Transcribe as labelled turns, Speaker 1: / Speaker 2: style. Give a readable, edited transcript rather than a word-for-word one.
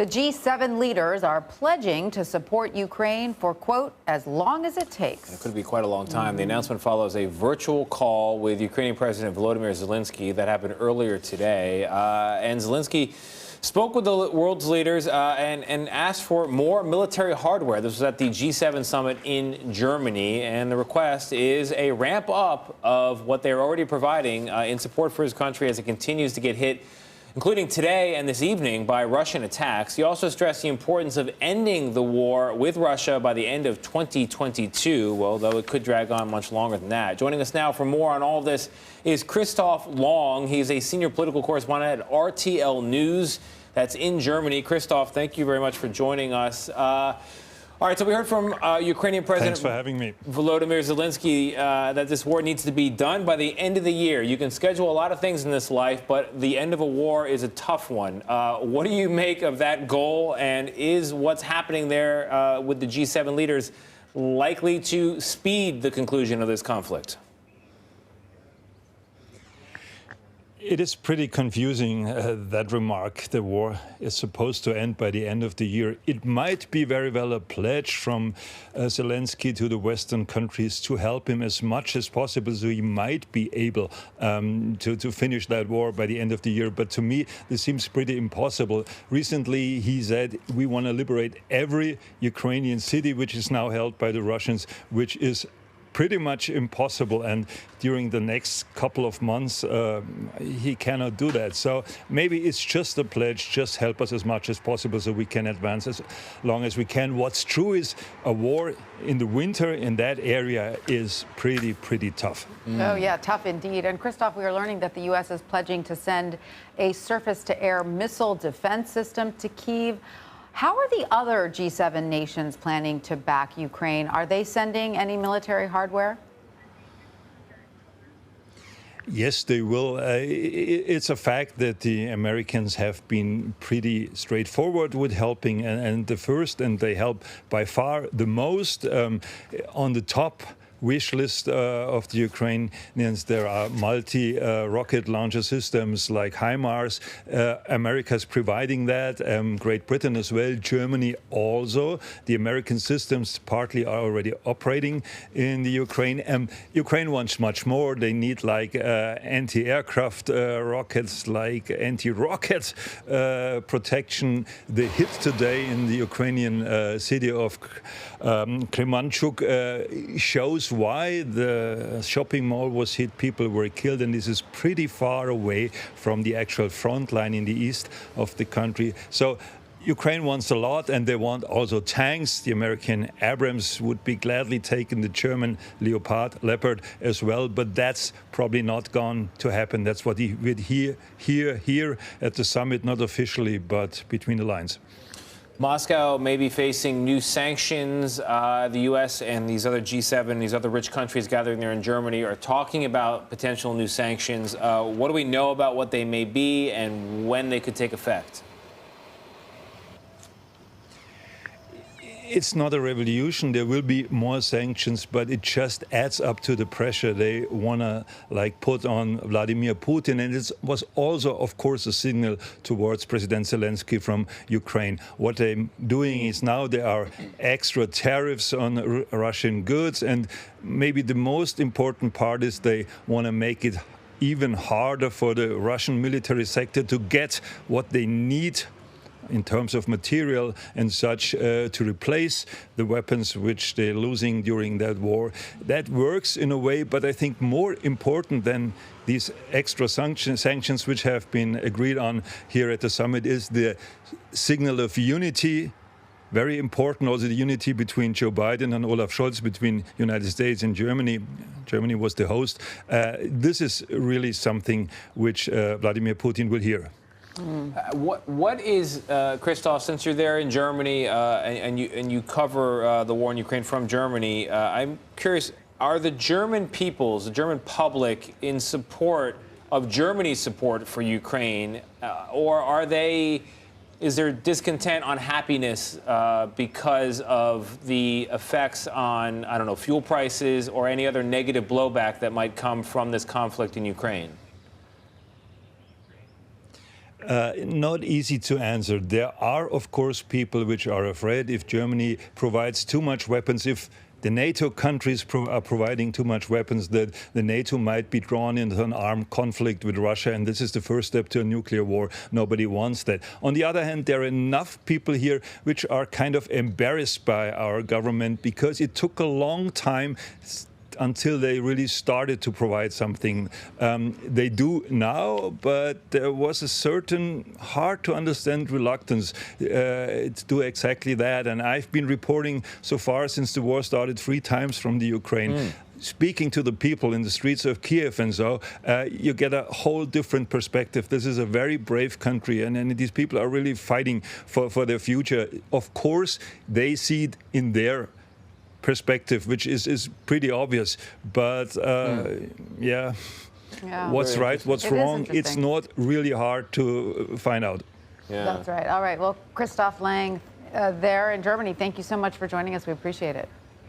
Speaker 1: The G7 leaders are pledging to support Ukraine for, quote, as long as it takes.
Speaker 2: It could be quite a long time. The announcement follows a virtual call with Ukrainian President Volodymyr Zelenskyy that happened earlier today. And Zelenskyy spoke with the world's leaders and asked for more military hardware. This was at the G7 summit in Germany. And the request is a ramp up of what they're already providing in support for his country as it continues to get hit, including today and this evening, by Russian attacks. He also stressed the importance of ending the war with Russia by the end of 2022, although it could drag on much longer than that. Joining us now for more on all of this is Christof Lang. He's a senior political correspondent at RTL News. That's in Germany. Christof, thank you very much for joining us. All right, so we heard from Ukrainian President Volodymyr Zelenskyy that this war needs to be done by the end of the year. You can schedule a lot of things in this life, but the end of a war is a tough one. What do you make of that goal, and is what's happening there with the G7 leaders likely to speed the conclusion of this conflict?
Speaker 3: It is pretty confusing, that remark. The war is supposed to end by the end of the year. It might be very well a pledge from Zelenskyy to the Western countries to help him as much as possible, so he might be able to finish that war by the end of the year. But to me, this seems pretty impossible. Recently, he said, we want to liberate every Ukrainian city, which is now held by the Russians, which is pretty much impossible, and during the next couple of months he cannot do that. So maybe it's just a pledge, just help us as much as possible so we can advance as long as we can. What's true is a war in the winter in that area is pretty tough.
Speaker 1: Oh yeah, tough indeed. And Christof, we are learning that the U.S. is pledging to send a surface-to-air missile defense system to Kyiv. How are the other G7 nations planning to back Ukraine? Are they sending any military hardware?
Speaker 3: Yes, they will. It's a fact that the Americans have been pretty straightforward with helping, and the first, and they help by far the most. On the top wish list of the Ukrainians, there are multi-rocket launcher systems like HIMARS. America's providing that, Great Britain as well, Germany also. The American systems partly are already operating in the Ukraine. Ukraine wants much more. They need like anti-aircraft rockets, like anti-rocket protection. The hit today in the Ukrainian city of Kremenchuk shows why the shopping mall was hit. People were killed, and this is pretty far away from the actual front line in the east of the country. So Ukraine wants a lot, and they want also tanks. The American Abrams would be gladly taken, the German Leopard as well, but that's probably not going to happen. That's what he would hear here at the summit, not officially, but between the lines.
Speaker 2: Moscow may be facing new sanctions. The U.S. and these other G7, these other rich countries gathering there in Germany are talking about potential new sanctions. What do we know about what they may be and when they could take effect?
Speaker 3: It's not a revolution. There will be more sanctions, but it just adds up to the pressure they want to put on Vladimir Putin. And it was also, of course, a signal towards President Zelenskyy from Ukraine. What they're doing is now there are extra tariffs on Russian goods. And maybe the most important part is they want to make it even harder for the Russian military sector to get what they need in terms of material and such to replace the weapons which they're losing during that war. That works in a way, but I think more important than these extra sanctions which have been agreed on here at the summit is the signal of unity. Very important also the unity between Joe Biden and Olaf Scholz, between United States and Germany. Germany was the host. This is really something which Vladimir Putin will hear.
Speaker 2: What is, Christof, since you're there in Germany and you cover the war in Ukraine from Germany, I'm curious, are the German peoples, the German public in support of Germany's support for Ukraine, or is there discontent, unhappiness because of the effects on, I don't know, fuel prices or any other negative blowback that might come from this conflict in Ukraine?
Speaker 3: Not easy to answer. There are, of course, people which are afraid if Germany provides too much weapons, if the NATO countries are providing too much weapons, that the NATO might be drawn into an armed conflict with Russia, and this is the first step to a nuclear war. Nobody wants that. On the other hand, there are enough people here which are kind of embarrassed by our government because it took a long time until they really started to provide something. They do now, but there was a certain hard-to-understand reluctance to do exactly that. And I've been reporting so far since the war started 3 times from the Ukraine. Speaking to the people in the streets of Kiev and so, you get a whole different perspective. This is a very brave country, and these people are really fighting for their future. Of course, they see it in their perspective, which is pretty obvious, but what's right, what's wrong, it's not really hard to find out.
Speaker 2: Yeah.
Speaker 1: That's right. All right. Well, Christof Lang there in Germany, thank you so much for joining us. We appreciate it.